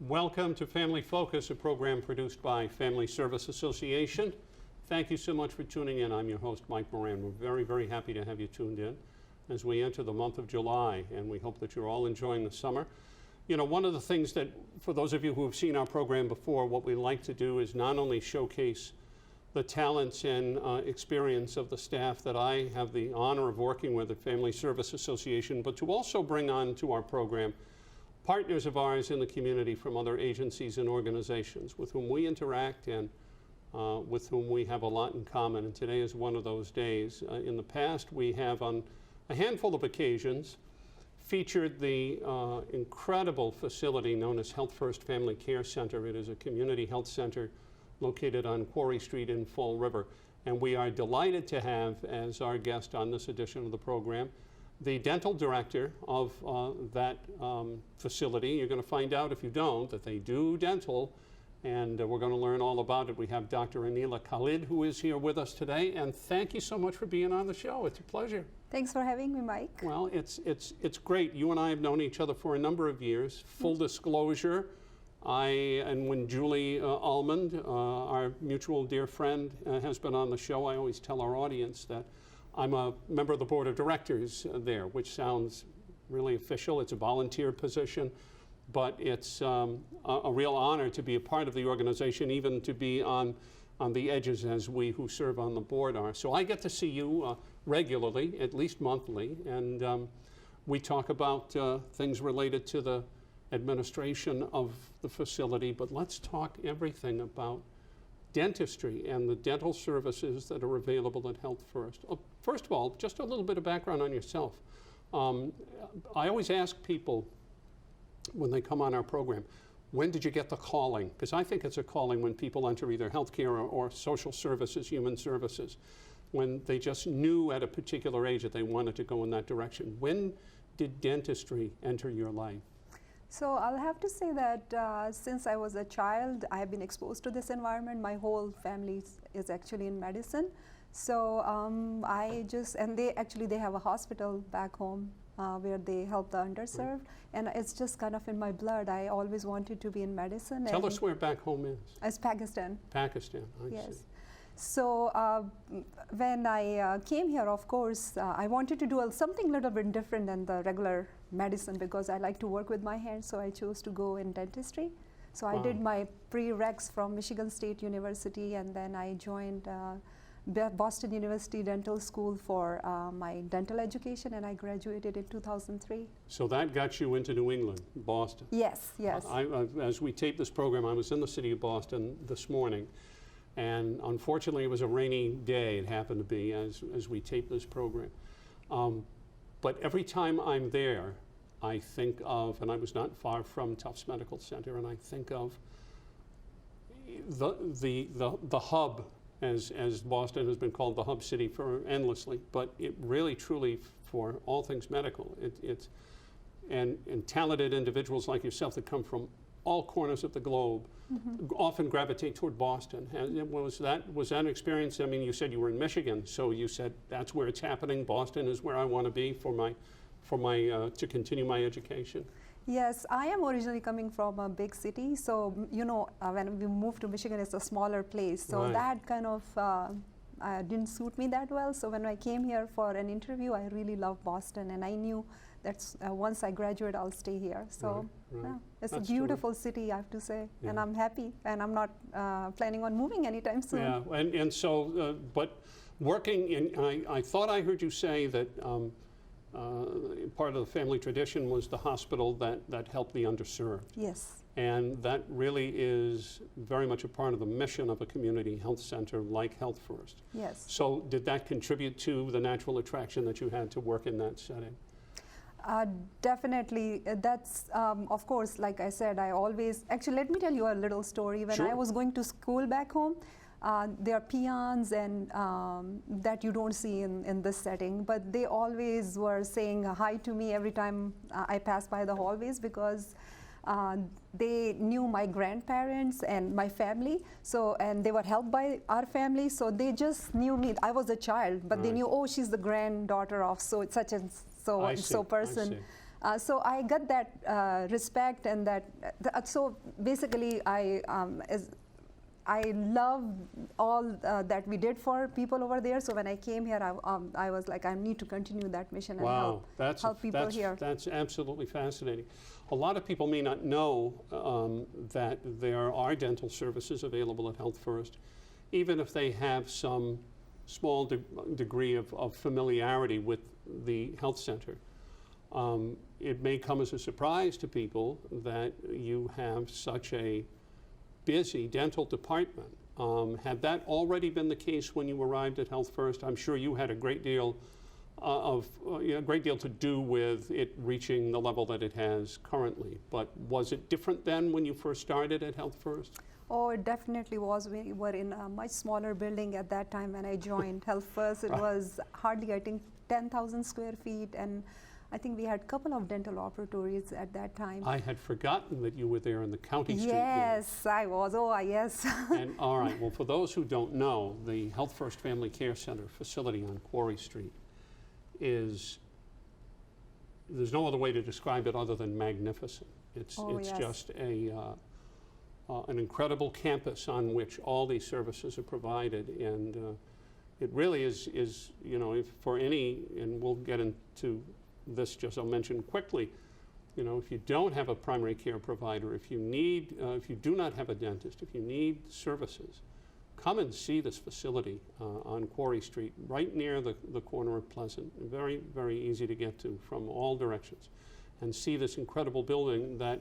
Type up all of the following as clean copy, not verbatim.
Welcome to Family Focus, a program produced by Family Service Association. Thank you so much for tuning in. I'm your host, Mike Moran. We're very, very happy to have you tuned in as we enter the month of July, and we hope that you're all enjoying the summer. You know, one of the things that, for those of you who have seen our program before, what we like to do is not only showcase the talents and experience of the staff that I have the honor of working with at Family Service Association, but to also bring on to our program partners of ours in the community from other agencies and organizations with whom we interact and with whom we have a lot in common. And today is one of those days. In the past, we have on a handful of occasions featured the incredible facility known as HealthFirst Family Care Center. It is a community health center located on Quarry Street in Fall River. And we are delighted to have as our guest on this edition of the program the dental director of that facility. You're going to find out, if you don't, that they do dental, and we're going to learn all about it. We have Dr. Anila Khalid, who is here with us today, and thank you so much for being on the show. It's a pleasure. Thanks for having me, Mike. Well, it's great. You and I have known each other for a number of years. Full disclosure, when Julie Almond, our mutual dear friend, has been on the show, I always tell our audience that I'm a member of the board of directors there, which sounds really official. It's a volunteer position, but it's a real honor to be a part of the organization, even to be on the edges as we who serve on the board are. So I get to see you regularly, at least monthly, and we talk about things related to the administration of the facility, but let's talk everything about dentistry and the dental services that are available at HealthFirst. First of all, just a little bit of background on yourself. I always ask people when they come on our program, when did you get the calling? Because I think it's a calling when people enter either healthcare or social services, human services, when they just knew at a particular age that they wanted to go in that direction. When did dentistry enter your life? So I'll have to say that since I was a child, I have been exposed to this environment. My whole family is actually in medicine. So they have a hospital back home where they help the underserved. And it's just kind of in my blood. I always wanted to be in medicine. Tell us where back home is. It's Pakistan. Pakistan, I yes. see. So when I came here, of course, I wanted to do something a little bit different than the regular medicine because I like to work with my hands, so I chose to go in dentistry. So I did my prereqs from Michigan State University, and then I joined Boston University Dental School for my dental education, and I graduated in 2003. So that got you into New England, Boston. Yes, yes. As we taped this program, I was in the city of Boston this morning. And unfortunately, it was a rainy day, it happened to be, as we taped this program. But every time I'm there, I think of, and I was not far from Tufts Medical Center, and I think of the hub, as Boston has been called the hub city for endlessly, but it really, truly, for all things medical, and talented individuals like yourself that come from all corners of the globe often gravitate toward Boston. And was that an experience? I mean, you said you were in Michigan, so you said that's where it's happening. Boston is where I want to be to continue my education. Yes, I am originally coming from a big city, so when we moved to Michigan, it's a smaller place, so that kind of didn't suit me that well. So when I came here for an interview, I really loved Boston, and I knew that once I graduate, I'll stay here. So yeah, it's a beautiful city, I have to say, and I'm happy, and I'm not planning on moving anytime soon. Yeah, and so, but working in, I thought I heard you say that part of the family tradition was the hospital that helped the underserved. Yes. And that really is very much a part of the mission of a community health center like HealthFirst. Yes. So did that contribute to the natural attraction that you had to work in that setting? Definitely. That's, of course, like I said, actually, let me tell you a little story. When I was going to school back home, there are peons and that you don't see in this setting, but they always were saying hi to me every time I passed by the hallways because they knew my grandparents and my family, and they were helped by our family, so they just knew me. I was a child, but they knew, oh, she's the granddaughter of such and so person. So I got that respect and that. So basically, I love all that we did for people over there. So when I came here, I was like, I need to continue that mission and help people here. That's absolutely fascinating. A lot of people may not know that there are dental services available at HealthFirst, even if they have some small degree of familiarity with the health center. It may come as a surprise to people that you have such a busy dental department. Had that already been the case when you arrived at HealthFirst? I'm sure you had a great deal to do with it reaching the level that it has currently. But was it different then when you first started at HealthFirst? Oh, it definitely was. We were in a much smaller building at that time when I joined HealthFirst. It was hardly, I think, 10,000 square feet, and I think we had a couple of dental operatories at that time. I had forgotten that you were there in the County Street. Yes, I was. Oh, yes. And all right, well, for those who don't know, the HealthFirst Family Care Center facility on Quarry Street there's no other way to describe it other than magnificent. It's yes. just an incredible campus on which all these services are provided, and it really is, if for any, and we'll get into this, just I'll mention quickly, if you don't have a primary care provider, if you do not have a dentist, if you need services, come and see this facility on Quarry Street, right near the corner of Pleasant. Very, very easy to get to from all directions, and see this incredible building that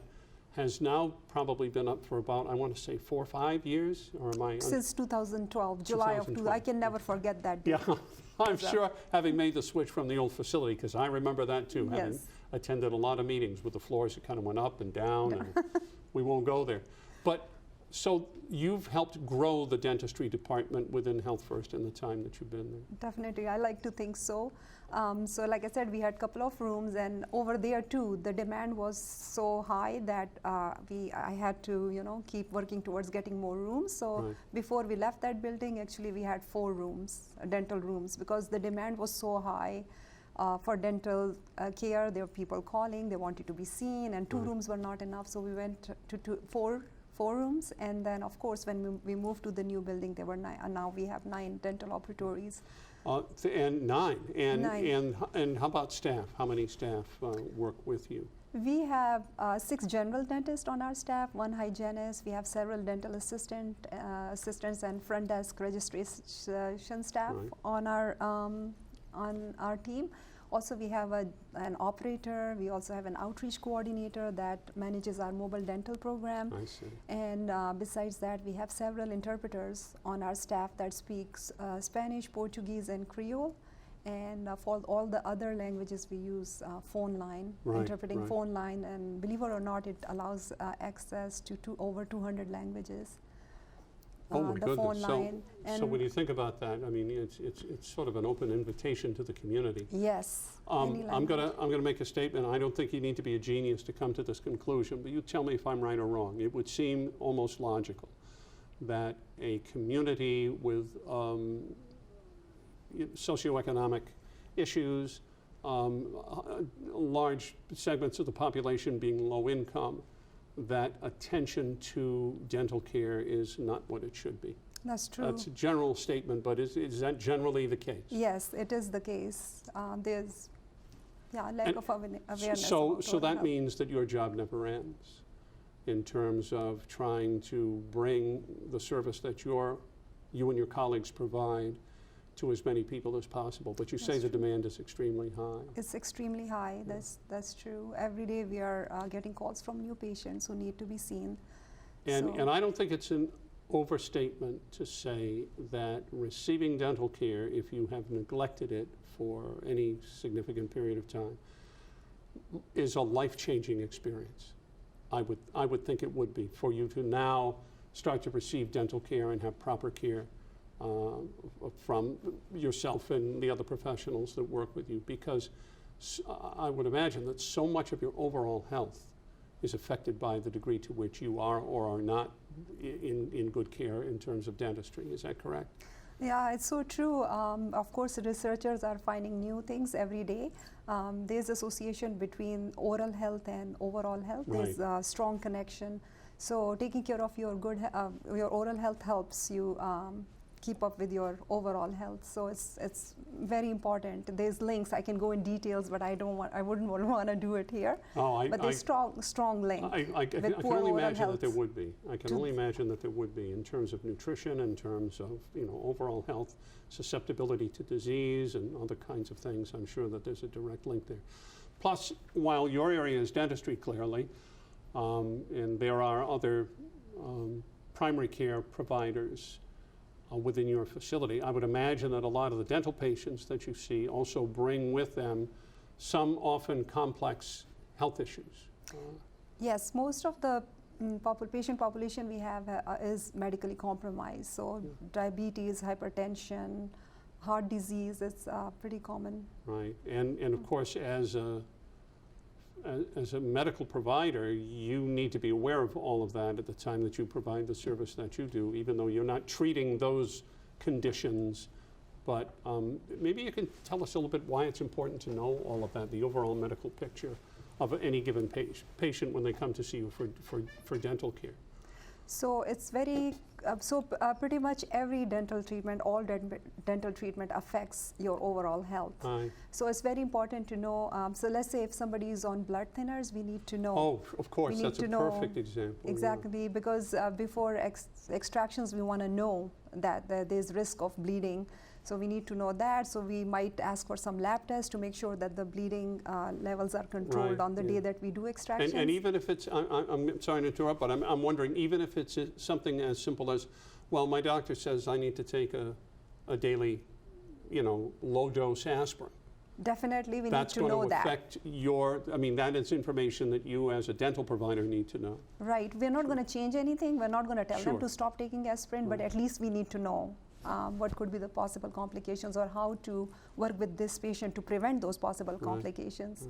has now probably been up for about, I want to say, 4 or 5 years, or am I? Since 2012, July of 2012. I can never forget that date. Yeah, I'm sure, having made the switch from the old facility, because I remember that too, having Yes. attended a lot of meetings with the floors that kind of went up and down, and we won't go there. But so you've helped grow the dentistry department within HealthFirst in the time that you've been there. Definitely, I like to think so. So like I said, we had a couple of rooms, and over there too, the demand was so high that I had to, keep working towards getting more rooms. So Right. before we left that building, actually we had 4 rooms, dental rooms, because the demand was so high for dental care. There were people calling, they wanted to be seen, and 2 Right. rooms were not enough. So we went to 4 rooms, and then of course when we moved to the new building, there were 9, and now we have 9 dental operatories. And 9. And 9. And how about staff? How many staff work with you? We have 6 general dentists on our staff, 1 hygienist. We have several dental assistants and front desk registration staff Right. on our team. Also, we have an operator. We also have an outreach coordinator that manages our mobile dental program. I see. And besides that, we have several interpreters on our staff that speaks Spanish, Portuguese, and Creole. And for all the other languages, we use phone line, Right, interpreting right. phone line. And believe it or not, it allows access to over 200 languages. Oh my the phone goodness. line. So when you think about that, I mean, it's sort of an open invitation to the community. Yes. any I'm language. gonna make a statement. I don't think you need to be a genius to come to this conclusion, but you tell me if I'm right or wrong. It would seem almost logical that a community with socioeconomic issues, large segments of the population being low income, that attention to dental care is not what it should be. That's true. That's a general statement, but is that generally the case? Yes, it is the case. There's lack And of awareness. So about that oral health. means that your job never ends in terms of trying to bring the service that you and your colleagues provide to as many people as possible. But you say That's the true. demand is extremely high. It's extremely high. That's true. Every day we are getting calls from new patients who need to be seen. And I don't think it's an overstatement to say that receiving dental care, if you have neglected it for any significant period of time, is a life-changing experience. I would think it would be, for you to now start to receive dental care and have proper care from yourself and the other professionals that work with you, because I would imagine that so much of your overall health is affected by the degree to which you are or are not in good care in terms of dentistry. Is that correct? Yeah, it's so true. Of course, researchers are finding new things every day. There's association between oral health and overall health. Right. There's a strong connection. So taking care of your your oral health helps you keep up with your overall health. So it's very important. There's links. I can go in details, but I wouldn't want to do it here. Oh, But there's strong link. I can with poor only oral imagine that there health. would be. I can only imagine that there would be in terms of nutrition, in terms of overall health, susceptibility to disease, and other kinds of things. I'm sure that there's a direct link there. Plus, while your area is dentistry, clearly, and there are other primary care providers within your facility, I would imagine that a lot of the dental patients that you see also bring with them some often complex health issues. Yes, most of the patient population we have is medically compromised. So diabetes, hypertension, heart disease is pretty common. Right, and of course, as a medical provider, you need to be aware of all of that at the time that you provide the service that you do, even though you're not treating those conditions. But maybe you can tell us a little bit why it's important to know all of that, the overall medical picture of any given patient when they come to see you for dental care. So it's very, pretty much every dental treatment, all dental treatment affects your overall health. Aye. So it's very important to know, so let's say if somebody is on blood thinners, we need to know. Oh, of course, We that's need a to know perfect example. yeah. Exactly, because before extractions, we want to know that there's risk of bleeding. So we need to know that. So we might ask for some lab tests to make sure that the bleeding levels are controlled Right, on the yeah. day that we do extractions. And even if it's, I'm sorry to interrupt, but I'm wondering, even if it's something as simple as, well, my doctor says I need to take a daily, low-dose aspirin. Definitely, we That's need to know going to that. affect that is information that you as a dental provider need to know. Right, we're not going to change anything. We're not going to tell them Sure. to stop taking aspirin, but Right. at least we need to know what could be the possible complications or how to work with this patient to prevent those possible complications.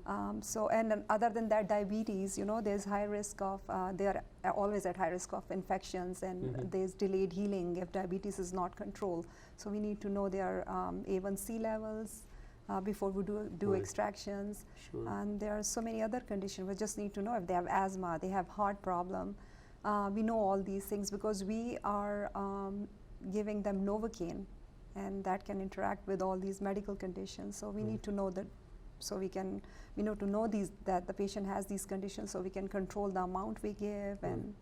And then other than that, diabetes, there's high risk of, they are always at high risk of infections, and there's delayed healing if diabetes is not controlled. So we need to know their A1C levels before we do Right. extractions. Sure. And there are so many other conditions. We just need to know if they have asthma, they have heart problem. We know all these things because we are giving them Novocaine, and that can interact with all these medical conditions. So we need to know that, so we know to know that the patient has these conditions, so we can control the amount we give, and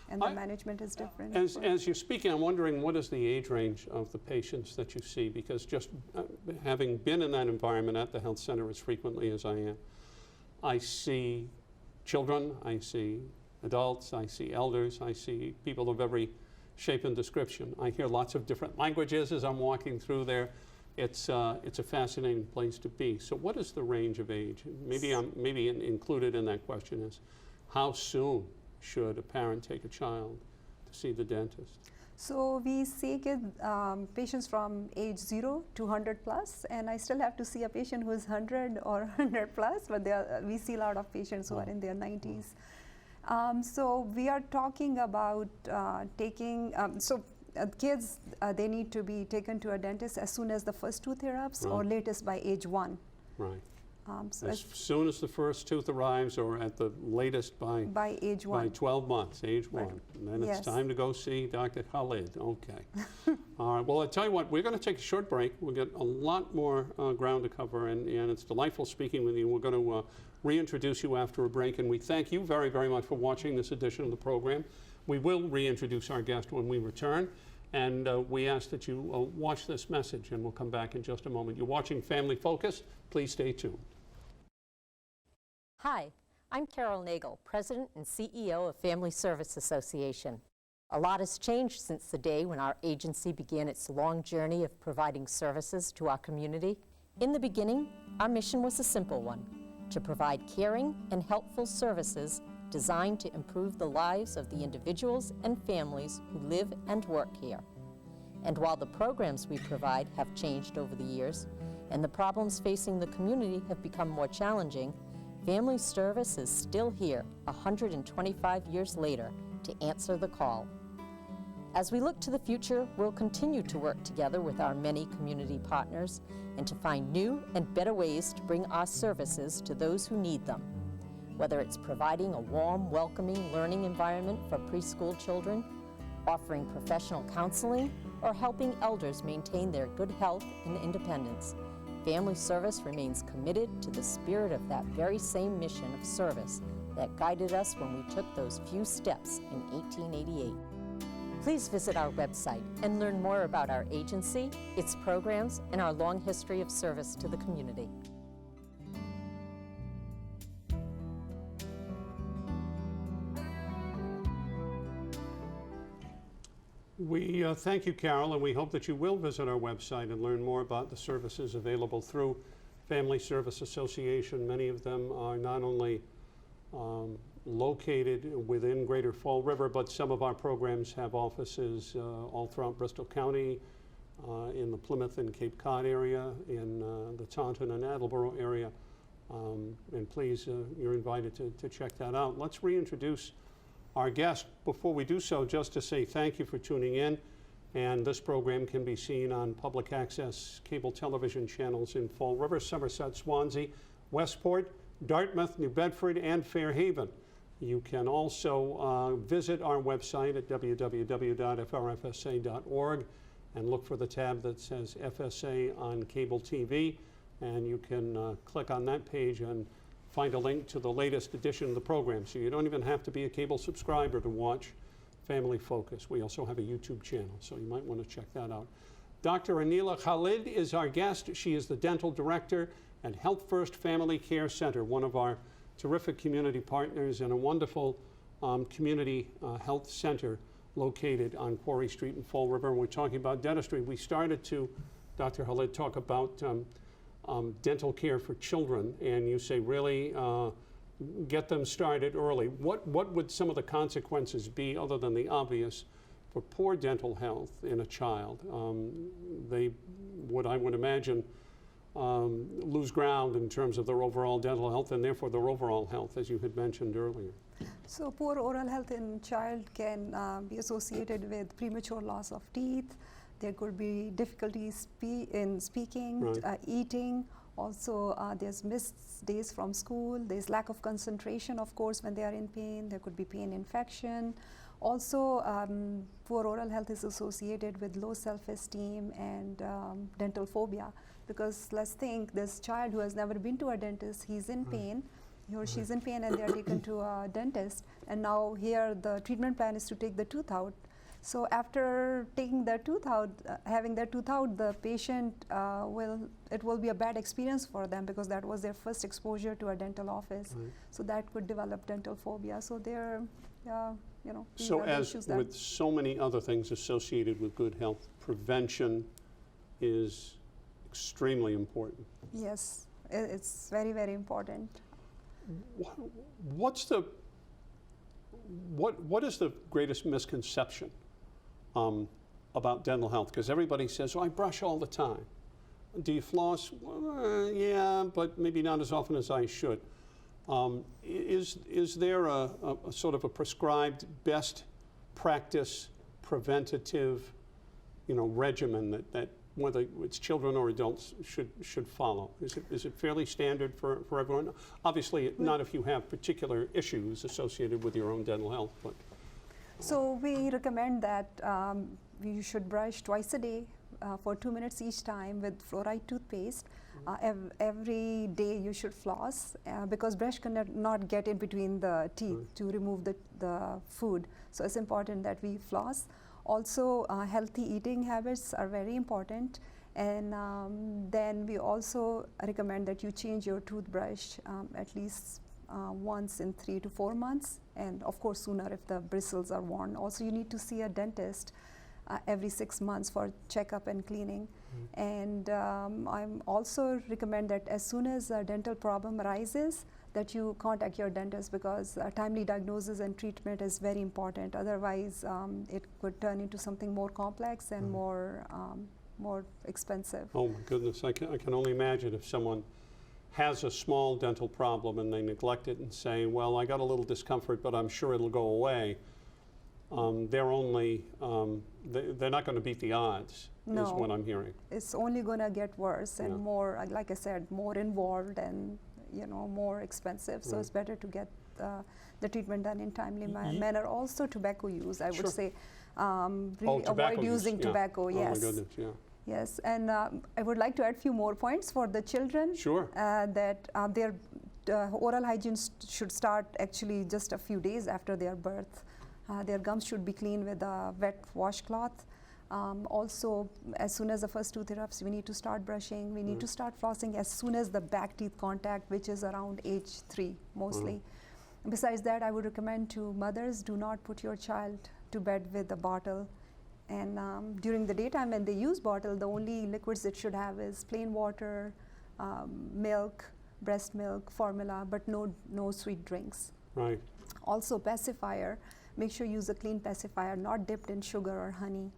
the management is different. As you're speaking, I'm wondering what is the age range of the patients that you see? Because just having been in that environment at the health center as frequently as I am, I see children, I see adults, I see elders, I see people of every shape and description. I hear lots of different languages as I'm walking through there. It's a fascinating place to be. So what is the range of age? Maybe included in that question is, how soon should a parent take a child to see the dentist? So we see patients from age 0 to 100 plus, and I still have to see a patient who is 100 or 100 plus, but we see a lot of patients who are in their 90s. So we are talking about kids, they need to be taken to a dentist as soon as the first tooth erupts, or latest by age 1. Right. So As soon as the first tooth arrives, or at the latest by age 1. By 12 months, age 1. Right. And then it's Yes. time to go see Dr. Khalid. Okay. All right. Well, I tell you what, we're going to take a short break. We'll get a lot more ground to cover, and it's delightful speaking with you. We're going to reintroduce you after a break, and we thank you very, very much for watching this edition of the program. We will reintroduce our guest when we return, and we ask that you watch this message, and we'll come back in just a moment. You're watching Family Focus. Please stay tuned. Hi, I'm Carol Nagel, President and CEO of Family Service Association. A lot has changed since the day when our agency began its long journey of providing services to our community. In the beginning, our mission was a simple one: to provide caring and helpful services designed to improve the lives of the individuals and families who live and work here. And while the programs we provide have changed over the years, and the problems facing the community have become more challenging, Family Service is still here 125 years later to answer the call. As we look to the future, we'll continue to work together with our many community partners and to find new and better ways to bring our services to those who need them. Whether it's providing a warm, welcoming learning environment for preschool children, offering professional counseling, or helping elders maintain their good health and independence, Family Service remains committed to the spirit of that very same mission of service that guided us when we took those few steps in 1888. Please visit our website and learn more about our agency, its programs, and our long history of service to the community. We thank you, Carol, and we hope that you will visit our website and learn more about the services available through Family Service Association. Many of them are not only located within Greater Fall River, but some of our programs have offices all throughout Bristol County, in the Plymouth and Cape Cod area, in the Taunton and Attleboro area. And please, you're invited to check that out. Let's reintroduce our guest. Before we do so, just to say thank you for tuning in. And this program can be seen on public access cable television channels in Fall River, Somerset, Swansea, Westport, Dartmouth, New Bedford, and Fairhaven. You can also visit our website at www.frfsa.org and look for the tab that says FSA on Cable TV, and you can click on that page and find a link to the latest edition of the program. So you don't even have to be a cable subscriber to watch Family Focus. We also have a YouTube channel, so you might want to check that out. Dr. Anila Khalid is our guest. She is the dental director at HealthFirst Family Care Center, one of our terrific community partners and a wonderful community health center located on Quarry Street in Fall River. And we're talking about dentistry. We started to, Dr. Khalid, talk about dental care for children, and you say really get them started early. What would some of the consequences be, other than the obvious, for poor dental health in a child? They would, I would imagine, lose ground in terms of their overall dental health and therefore their overall health, as you had mentioned earlier. So poor oral health in child can be associated with premature loss of teeth. There could be difficulties in speaking, Right. Eating. Also, there's missed days from school. There's lack of concentration, of course, when they are in pain. There could be pain infection. Also, poor oral health is associated with low self-esteem and dental phobia. Because let's think, this child who has never been to a dentist, he's in pain, he or she's in pain, and they are taken to a dentist. And now here the treatment plan is to take the tooth out. So after taking their tooth out, having their tooth out, the patient it will be a bad experience for them because that was their first exposure to a dental office. Right. So that could develop dental phobia. So they're, these So are the as issues that with so many other things associated with good health, prevention is extremely important. yes, it's very, very important. What is the greatest misconception about dental health? Because everybody says, oh, I brush all the time. Do you floss? Well, yeah, but maybe not as often as I should. Is there a sort of a prescribed best practice preventative, regimen that whether it's children or adults should follow? Is it fairly standard for everyone? Obviously, not if you have particular issues associated with your own dental health. But So we recommend that you should brush twice a day for 2 minutes each time with fluoride toothpaste. Every day you should floss because brush cannot get in between the teeth to remove the food. So it's important that we floss. Also, healthy eating habits are very important. And then we also recommend that you change your toothbrush at least once in 3 to 4 months. And of course, sooner if the bristles are worn. Also, you need to see a dentist every 6 months for checkup and cleaning. And I also recommend that as soon as a dental problem arises, that you contact your dentist because timely diagnosis and treatment is very important. Otherwise, it could turn into something more complex and more expensive. oh my goodness, I can only imagine if someone has a small dental problem and they neglect it and say, well, I got a little discomfort, but I'm sure it'll go away. they're only, they're not going to beat the odds, is No. what I'm hearing. It's only going to get worse and Yeah. more, like I said, more involved and more expensive. So Right. it's better to get the treatment done in timely Ye- manner. Also, tobacco use, I Sure. would say, Oh, tobacco avoid use, using yeah. tobacco. Oh Yes. my goodness, yeah. Yes, and I would like to add a few more points for the children. Sure. That their oral hygiene should start actually just a few days after their birth. Their gums should be clean with a wet washcloth. Also, as soon as the first tooth erupts, we need to start brushing. We need to start flossing as soon as the back teeth contact, which is around age 3 mostly. Besides that, I would recommend to mothers, do not put your child to bed with a bottle. And during the daytime when they use bottle, the only liquids it should have is plain water, milk, breast milk, formula, but no sweet drinks. Right. Also pacifier, make sure you use a clean pacifier, not dipped in sugar or honey.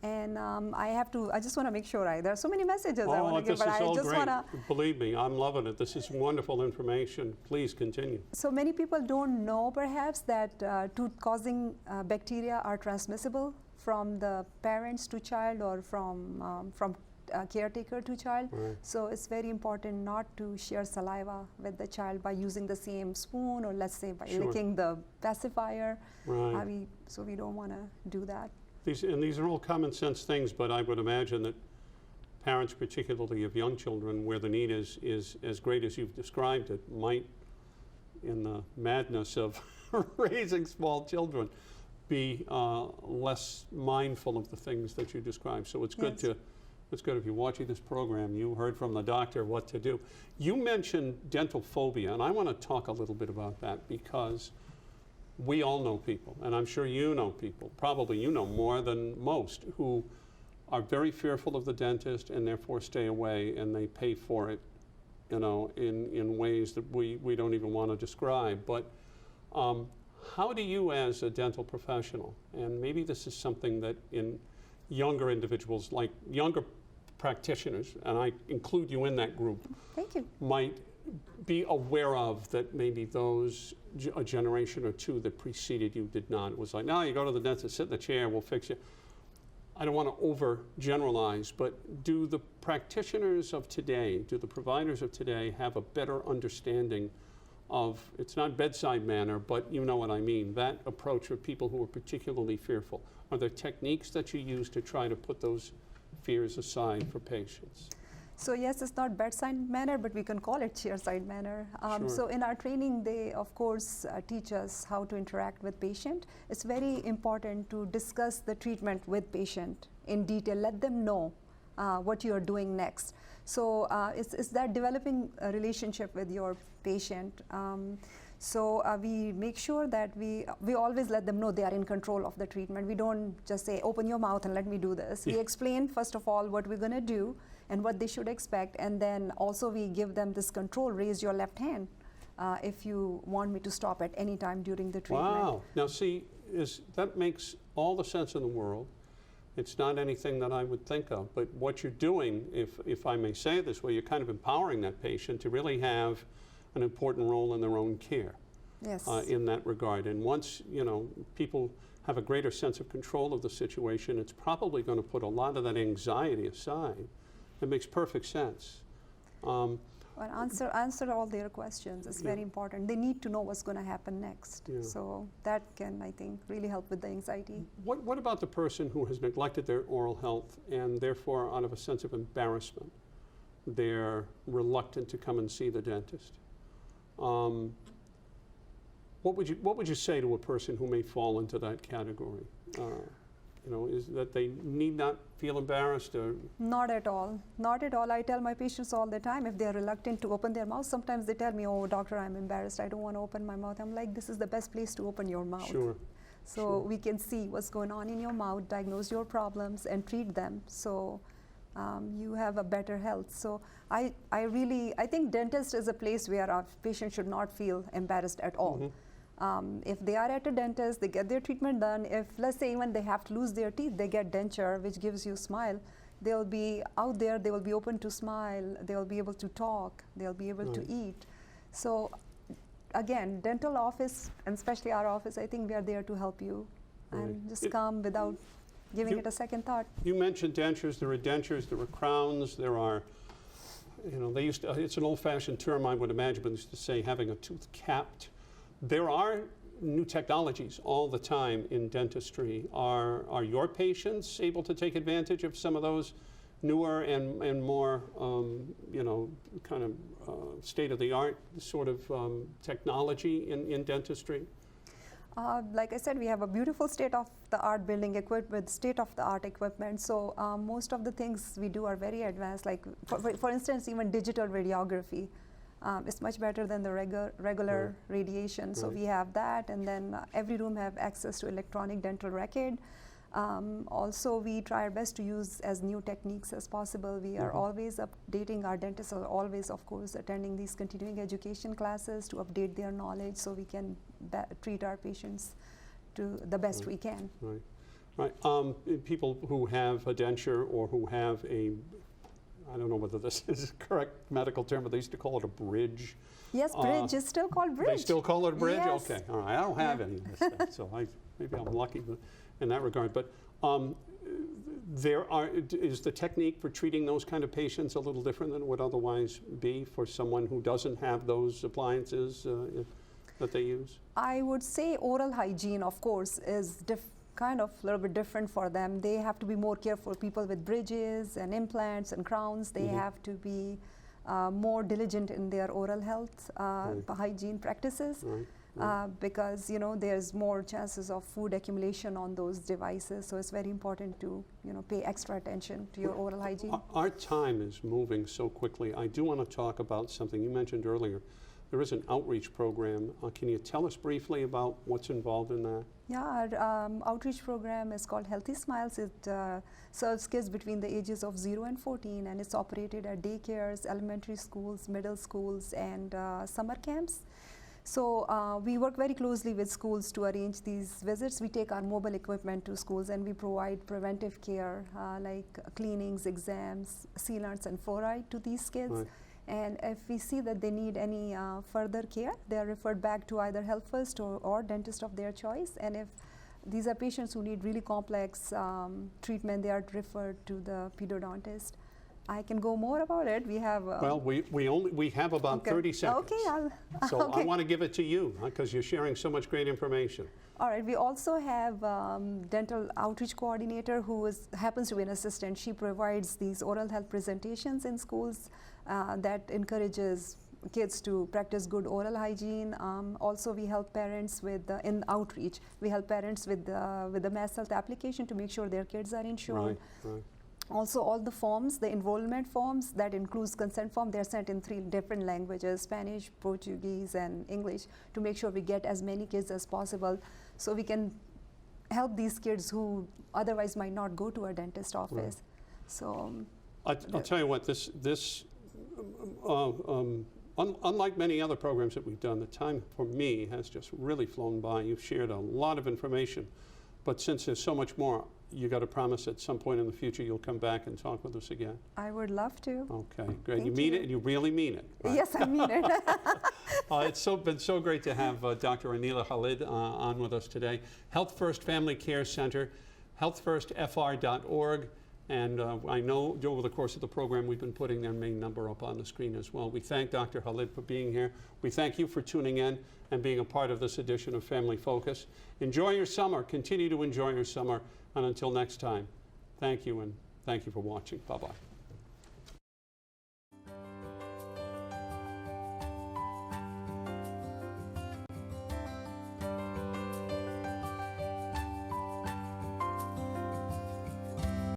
And I just want to make sure, there are so many messages I want to give, this but is I all just great. want to. Believe me, I'm loving it. This is wonderful information. Please continue. So many people don't know perhaps that tooth-causing bacteria are transmissible from the parents to child or from caretaker to child. Right. So it's very important not to share saliva with the child by using the same spoon or let's say by Sure. licking the pacifier. Right. So we don't want to do that. These are all common sense things, but I would imagine that parents, particularly of young children, where the need is as great as you've described it, might, in the madness of raising small children, be less mindful of the things that you described. So it's good Yes. it's good if you're watching this program, you heard from the doctor what to do. You mentioned dental phobia, and I want to talk a little bit about that because we all know people, and I'm sure you know people, probably you know more than most, who are very fearful of the dentist and therefore stay away, and they pay for it, in ways that we don't even want to describe. But how do you, as a dental professional, and maybe this is something that in younger individuals, like younger practitioners, and I include you in that group, Thank you. might be aware of, that maybe those a generation or two that preceded you did not? It was like, no, you go to the dentist, sit in the chair, we'll fix you. I don't want to overgeneralize, but do the practitioners of today, do the providers of today have a better understanding of, it's not bedside manner, but you know what I mean, that approach of people who are particularly fearful? Are there techniques that you use to try to put those fears aside for patients? So yes, it's not bedside manner, but we can call it chairside manner. Sure. So in our training, they of course teach us how to interact with patient. It's very important to discuss the treatment with patient in detail. Let them know what you are doing next. So it's that developing a relationship with your patient. So we make sure that we always let them know they are in control of the treatment. We don't just say, open your mouth and let me do this. We explain, first of all, what we're going to do and what they should expect. And then also we give them this control, raise your left hand if you want me to stop at any time during the treatment. Wow. Now see, that makes all the sense in the world. It's not anything that I would think of, but what you're doing, if I may say it this way, you're kind of empowering that patient to really have an important role in their own care. Yes. In that regard. And once people have a greater sense of control of the situation, it's probably going to put a lot of that anxiety aside. It makes perfect sense. Well, answer all their questions. It's very important. They need to know what's going to happen next. Yeah. So that can, I think, really help with the anxiety. What about the person who has neglected their oral health and therefore, out of a sense of embarrassment, they're reluctant to come and see the dentist? What would you say to a person who may fall into that category? Is that they need not feel embarrassed? Or Not at all. Not at all. I tell my patients all the time, if they're reluctant to open their mouth, sometimes they tell me, oh, doctor, I'm embarrassed. I don't want to open my mouth. I'm like, this is the best place to open your mouth. Sure. So Sure. we can see what's going on in your mouth, diagnose your problems, and treat them. So you have a better health. So I think dentist is a place where our patients should not feel embarrassed at all. Mm-hmm. If they are at a dentist, they get their treatment done. If, let's say, even they have to lose their teeth, they get denture, which gives you a smile. They'll be out there, they will be open to smile, they'll be able to talk, they'll be able to eat. So again, dental office, and especially our office, I think we are there to help you and just come without giving it a second thought. You mentioned dentures. There are crowns, there are, you know, they used to, it's an old-fashioned term, I would imagine, but they used to say having a tooth capped. There are new technologies all the time in dentistry. Are your patients able to take advantage of some of those newer and more, you know, kind of state-of-the-art sort of technology in dentistry? Like I said, we have a beautiful state-of-the-art building equipped with state-of-the-art equipment. So most of the things we do are very advanced. Like, for instance, even digital radiography is much better than the regular radiation. So we have that, and then every room have access to electronic dental record. Also, we try our best to use as new techniques as possible. We are always updating. Our dentists are always, of course, attending these continuing education classes to update their knowledge so we can treat our patients to the best we can. Right. People who have a denture or who have a, I don't know whether this is a correct medical term, but they used to call it a bridge. Yes, bridge is still called bridge. They still call it a bridge? Yes. Okay, all right. I don't have any of this stuff, so maybe I'm lucky in that regard. But is the technique for treating those kind of patients a little different than it would otherwise be for someone who doesn't have those appliances that they use? I would say oral hygiene, of course, is kind of a little bit different for them. They have to be more careful. People with bridges and implants and crowns, they have to be more diligent in their oral health hygiene practices. Because, you know, there's more chances of food accumulation on those devices. So it's very important to, you know, pay extra attention to your oral hygiene. Our time is moving so quickly. I do want to talk about something you mentioned earlier. There is an outreach program. Can you tell us briefly about what's involved in that? Yeah, our outreach program is called Healthy Smiles. It serves kids between the ages of 0 and 14, and it's operated at daycares, elementary schools, middle schools, and summer camps. So we work very closely with schools to arrange these visits. We take our mobile equipment to schools and we provide preventive care like cleanings, exams, sealants, and fluoride to these kids. Right. And if we see that they need any further care, they are referred back to either HealthFirst or dentist of their choice. And if these are patients who need really complex treatment, they are referred to the pedodontist. I can go more about it. We have. Well, we have about 30 seconds. Okay, so I want to give it to you because you're sharing so much great information. All right. We also have dental outreach coordinator who happens to be an assistant. She provides these oral health presentations in schools that encourages kids to practice good oral hygiene. Also, we help parents with in outreach. We help parents with the mass health application to make sure their kids are insured. Right. Also, all the forms, the enrollment forms, that includes consent form, they're sent in 3 different languages, Spanish, Portuguese, and English, to make sure we get as many kids as possible so we can help these kids who otherwise might not go to a dentist office. Right. So I'll tell you what, unlike many other programs that we've done, the time for me has just really flown by. You've shared a lot of information, but since there's so much more, you got to promise at some point in the future you'll come back and talk with us again. I would love to. Okay, great. Thank you mean it, and you really mean it. Right? Yes, I mean it. It's been so great to have Dr. Anila Khalid on with us today. HealthFirst Family Care Center, healthfirstfr.org. And I know over the course of the program we've been putting their main number up on the screen as well. We thank Dr. Khalid for being here. We thank you for tuning in and being a part of this edition of Family Focus. Enjoy your summer. Continue to enjoy your summer. And until next time, thank you, and thank you for watching. Bye-bye.